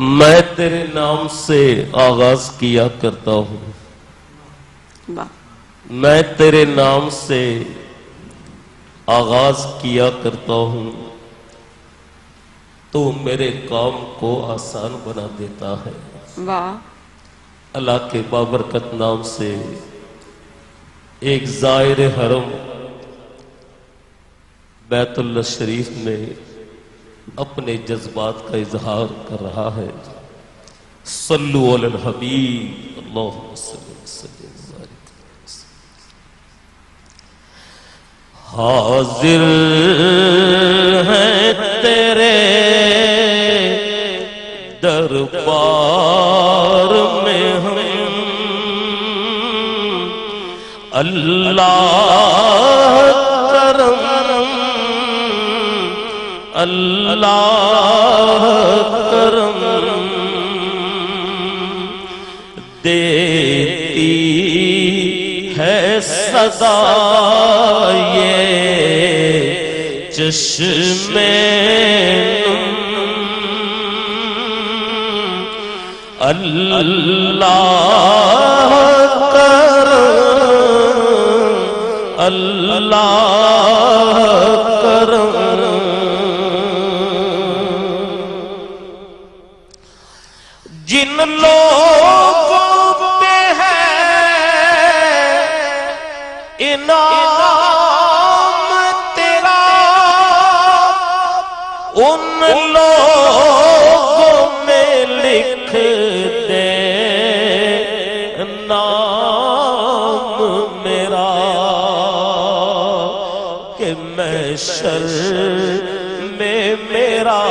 میں تیرے نام سے آغاز کیا کرتا ہوں، میں تیرے نام سے آغاز کیا کرتا ہوں، تو میرے کام کو آسان بنا دیتا ہے۔ واہ، اللہ کے بابرکت نام سے ایک زائر حرم بیت اللہ شریف میں اپنے جذبات کا اظہار کر رہا ہے۔ صلو علی الحبیب، اللہم صلی وسلم۔ حاضر ہیں تیرے دربار میں ہم، اللہ کرم، اللہ کرم، دیتی ہے صدا یہ چشم اللہ کرم، اللہ کرم۔ جن لوگوں پہ ہے انعام تیرا، ان لوگوں میں لکھ دے نام میرا، کہ محشر میں میرا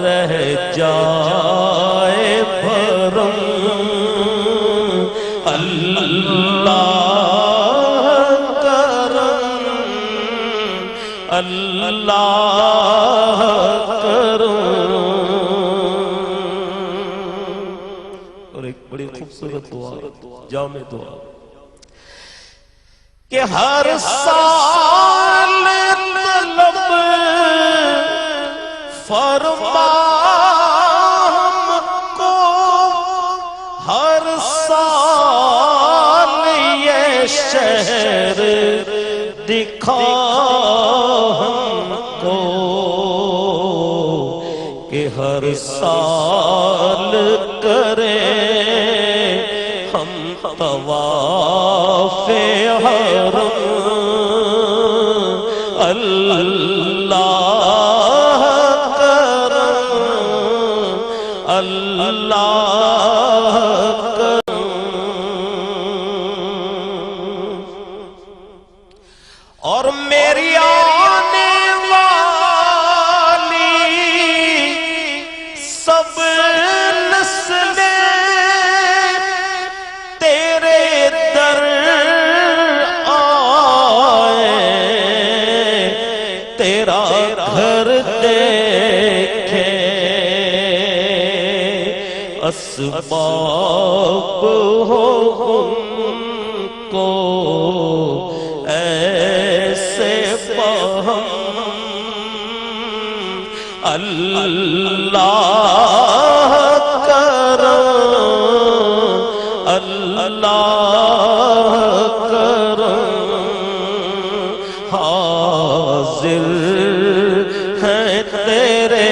رہ جائے بھرم۔ اللہ کرم، اللہ کرم۔ اور ایک بڑی خوبصورت دعا، جامع دعا، کہ ہر سال طلب فرما ہم کو، ہر سال یہ شہر دکھا ہم کو، کہ ہر سال کرے ہم طواف حرم۔ اللہ کرم، اللہ کرم۔ اور میری آنے والی سب نسلیں تیرے در آئے، تیرا گھر دیکھے، اسباب ہو ان کو ایسے فہم۔ اللہ کرم، اللہ کرم۔ حاضر ہیں تیرے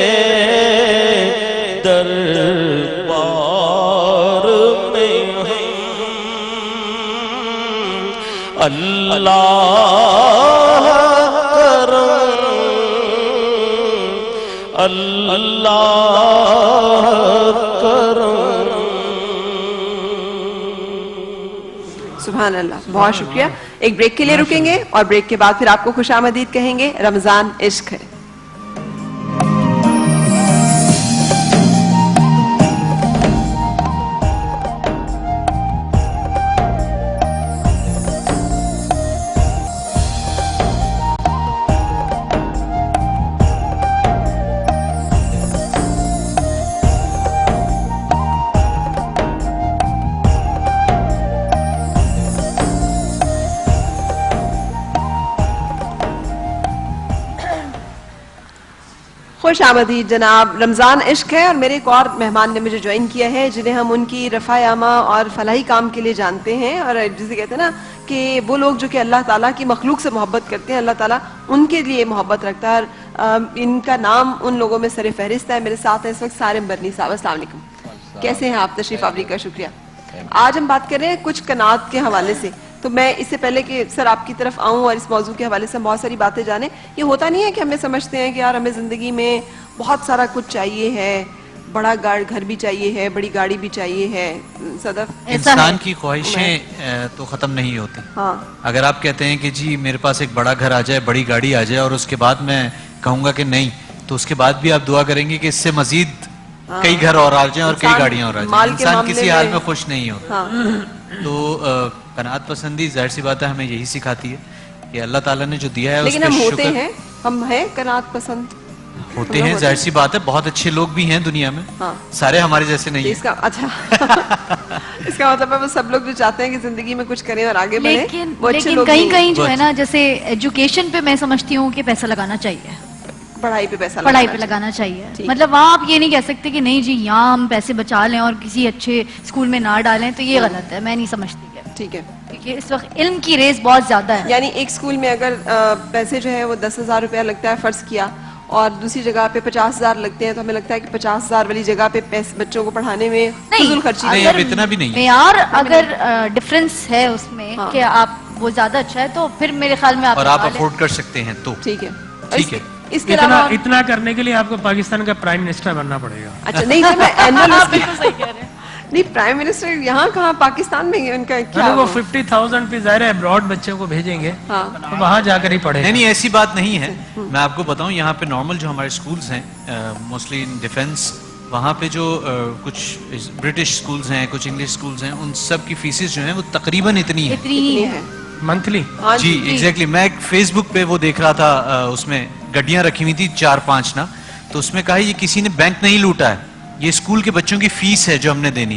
دربار میں ہم، اللہ کرم، اللہ کرم۔ سبحان اللہ، بہت شکریہ۔ ایک بریک کے لیے رکیں گے اور بریک کے بعد پھر آپ کو خوش آمدید کہیں گے۔ رمضان عشق ہے۔ خوش آمدید جناب. رمضان عشق ہے اور میرے ایک اور مہمان نے مجھے جوائن کیا ہے جنہیں ہم ان کی رفع عامہ اور فلاحی کام کے لیے جانتے ہیں, اور جسے کہتے ہیں نا کہ وہ لوگ جو کہ اللہ تعالیٰ کی مخلوق سے محبت کرتے ہیں, اللہ تعالیٰ ان کے لیے محبت رکھتا ہے, اور ان کا نام ان لوگوں میں سر فہرست ہے. میرے ساتھ ہیں اس وقت سارم برنی صاحب. السلام علیکم, کیسے ہیں آپ؟ تشریف آوری کا شکریہ. آج ہم بات کر رہے ہیں کچھ قناعت کے حوالے سے. تو میں اس سے پہلے کہ سر آپ کی طرف آؤں اور اس موضوع کے حوالے سے بہت ساری باتیں جانیں, یہ ہوتا نہیں ہے کہ ہمیں سمجھتے ہیں کہ یار ہمیں زندگی میں بہت سارا کچھ چاہیے ہے, بڑا گھر بھی چاہیے ہے, بڑی گاڑی بھی چاہیے ہے. صدف, انسان کی خواہشیں تو ختم نہیں ہوتی. ہاں, اگر آپ کہتے ہیں کہ جی میرے پاس ایک بڑا گھر آ جائے, بڑی گاڑی آ جائے, اور اس کے بعد میں کہوں گا کہ نہیں, تو اس کے بعد بھی آپ دعا کریں گے کہ اس سے مزید کئی گھر اور آ جائیں اور کئی گاڑیاں اور آ جائیں. انسان کسی حال میں خوش نہیں ہوتا. تو قناعت پسندی ظاہر سی بات ہے ہمیں یہی سکھاتی ہے کہ اللہ تعالیٰ نے جو دیا ہے اس لیکن پہ ہم ہوتے شکر ہیں, ہم ہیں قناعت پسند ہوتے ہیں. ظاہر سی بات ہے بہت اچھے لوگ بھی ہیں دنیا میں, سارے ہمارے جیسے نہیں ہیں. اس کا اچھا اس کا مطلب ہے وہ سب لوگ جو چاہتے ہیں کہ زندگی میں کچھ کریں اور آگے بڑھیں وہ اچھے لوگ کہیں کہیں جو ہے نا, جیسے ایجوکیشن پہ میں سمجھتی ہوں کہ پیسہ لگانا چاہیے, پڑھائی پہ پیسہ پڑھائی پہ لگانا چاہیے. مطلب وہاں آپ یہ نہیں کہہ سکتے کہ نہیں جی یہاں ہم پیسے بچا لیں اور کسی اچھے اسکول میں نہ ڈالیں, تو یہ غلط ہے. میں نہیں سمجھتی. ٹھیک ہے, کیونکہ اس وقت علم کی ریس بہت زیادہ ہے. یعنی ایک اسکول میں اگر پیسے جو ہے وہ 10,000 روپیہ لگتا ہے فرض کیا, اور دوسری جگہ پہ 50,000 لگتے ہیں, تو ہمیں لگتا ہے کہ 50,000 والی جگہ پہ بچوں کو پڑھانے میں فضول خرچی نہیں, اب اتنا بھی نہیں. معیار اگر ڈفرنس ہے اس میں کہ آپ وہ زیادہ اچھا ہے, تو پھر میرے خیال میں اور آپ افورڈ کر سکتے ہیں تو ٹھیک ہے. ٹھیک ہے. اس کے علاوہ اتنا کرنے کے لیے آپ کو پاکستان کا پرائم منسٹر بننا پڑے گا. اچھا نہیں سر, میں اینوئل نہیں, پرائم منسٹر یہاں کہاں پاکستان میں ان کا کیا وہ 50,000 پہ ظاہر ہے ابراڈ بچوں کو بھیجیں گے, وہاں جا کر ہی پڑھیں. نہیں ایسی بات نہیں ہے. میں آپ کو بتاؤں یہاں پہ نارمل جو ہمارے سکولز ہیں موسٹلی ان ڈیفنس, وہاں پہ جو کچھ برٹش سکولز ہیں, کچھ انگلش سکولز ہیں, ان سب کی فیسز جو ہیں وہ تقریباً اتنی ہیں منتھلی. جی ایگزیکٹلی. میں فیس بک پہ وہ دیکھ رہا تھا, اس میں گڈیاں رکھی ہوئی تھی 4-5 نا, تو اس میں کہا یہ کسی نے بینک نہیں لوٹا ہے, یہ اسکول کے بچوں کی فیس ہے جو ہم نے دینی.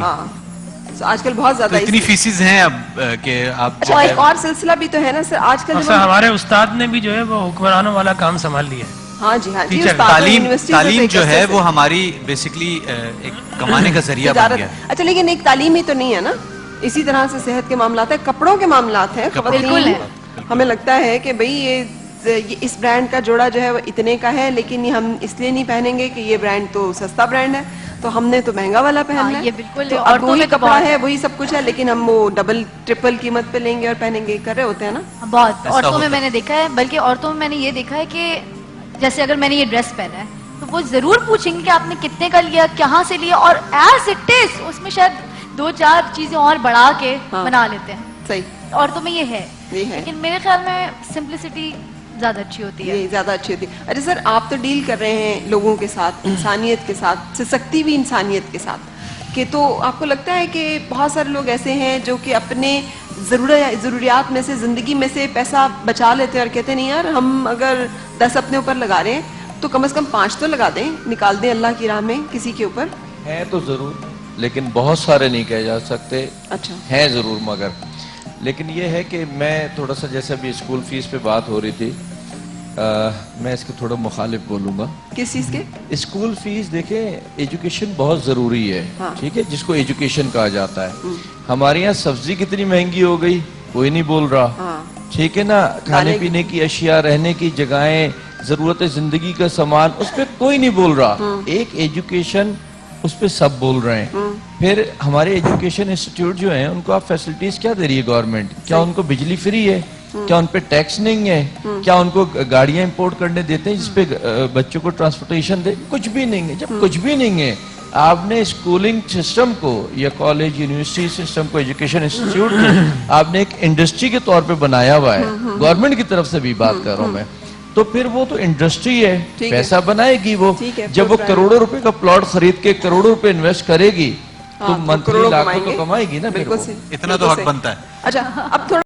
آج کل بہت زیادہ اتنی فیسز ہیں اب کہ آپ. اچھا ایک اور سلسلہ بھی تو ہے نا سر آج کل, ہمارے استاد نے بھی جو ہے وہ حکمرانوں والا کام سنبھال لیا ہے. ہاں جی, ہاں جی, تعلیم جو ہے وہ ہماری بیسکلی ایک کمانے کا ذریعہ بن گیا. اچھا لیکن ایک تعلیم ہی تو نہیں ہے نا, اسی طرح سے صحت کے معاملات ہیں, کپڑوں کے معاملات ہیں. ہمیں لگتا ہے کہ بھئی یہ اس برانڈ کا جوڑا جو ہے وہ اتنے کا ہے, لیکن یہ ہم اس لیے نہیں پہنیں گے کہ یہ برانڈ تو سستا برانڈ ہے, تو ہم نے تو مہنگا والا پہننا ہے. یہ بالکل تو اب وہی کپڑا ہے, وہی سب کچھ ہے, لیکن ہم وہ ڈبل ٹرپل قیمت پہ لیں گے اور پہنیں گے, کر رہے ہوتے ہیں نا بہت. عورتوں میں نے دیکھا ہے, بلکہ عورتوں میں میں نے یہ دیکھا ہے کہ جیسے اگر میں نے یہ ڈریس پہنا ہے تو وہ ضرور پوچھیں گے کہ آپ نے کتنے کا لیا, کہاں سے لیا, اور ایز اٹ از اس میں شاید 2-4 چیزیں اور بڑھا کے بنا لیتے ہیں. صحیح, عورتوں میں یہ ہے, لیکن میرے خیال میں سمپلسٹی زیادہ اچھی ہوتی ہے. زیادہ اچھی ہوتی ہے. اچھا سر, آپ تو ڈیل کر رہے ہیں لوگوں کے ساتھ, انسانیت کے ساتھ, سسکتی ہوئی انسانیت کے ساتھ, کہ تو آپ کو لگتا ہے کہ بہت سارے لوگ ایسے ہیں جو کہ اپنے ضروریات میں سے, زندگی میں سے پیسہ بچا لیتے ہیں اور کہتے ہیں نہیں یار ہم اگر 10 اپنے اوپر لگا رہے ہیں تو کم از کم 5 تو لگا دیں, نکال دیں اللہ کی راہ میں کسی کے اوپر. ہیں تو ضرور, لیکن بہت سارے نہیں کہے جا سکتے. اچھا ہیں ضرور, مگر لیکن یہ ہے کہ میں تھوڑا سا, جیسے ابھی اسکول فیس پہ بات ہو رہی تھی, میں اس کو تھوڑا مخالف بولوں گا. کس چیز کے؟ اسکول فیس دیکھیں, ایجوکیشن بہت ضروری ہے, ٹھیک ہے, جس کو ایجوکیشن کہا جاتا ہے. ہمارے یہاں سبزی کتنی مہنگی ہو گئی, کوئی نہیں بول رہا, ٹھیک ہے نا, کھانے پینے کی اشیاء, رہنے کی جگہیں, ضرورت زندگی کا سامان, اس پہ کوئی نہیں بول رہا. ایک ایجوکیشن, اس پہ سب بول رہے ہیں. پھر ہمارے ایجوکیشن انسٹیٹیوٹ جو ہیں ان کو آپ فیسلٹیز کیا دے رہی ہے گورنمنٹ؟ کیا ان کو بجلی فری ہے؟ کیا ان پہ ٹیکس نہیں ہے؟ کیا ان کو گاڑیاں امپورٹ کرنے دیتے ہیں جس پہ بچوں کو ٹرانسپورٹیشن دے؟ کچھ بھی نہیں ہے. جب کچھ بھی نہیں ہے, آپ نے اسکولنگ سسٹم کو یا کالج یونیورسٹی سسٹم کو, ایجوکیشن انسٹیٹیوٹ کو آپ نے ایک انڈسٹری کے طور پہ بنایا ہوا ہے, گورنمنٹ کی طرف سے بھی بات کر رہا ہوں میں, تو پھر وہ تو انڈسٹری ہے, پیسہ بنائے گی وہ. جب وہ کروڑوں روپے کا پلاٹ خرید کے کروڑوں روپے انویسٹ کرے گی تو منتھلی لاکھوں تو کمائے گی نا. اتنا تو حق بنتا ہے. اچھا اب تھوڑا